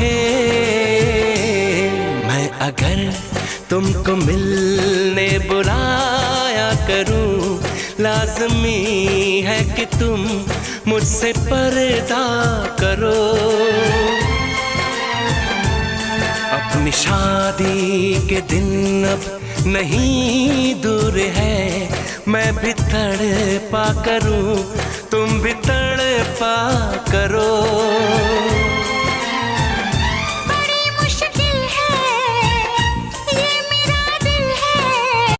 रूठे। मैं अगर तुमको मिलने बुलाया करूं, लाज़मी है कि तुम मुझसे पर्दा करो। अपनी शादी के दिन अब नहीं दूर है, मैं भी तड़पा करूं, तुम भी तड़पा करो।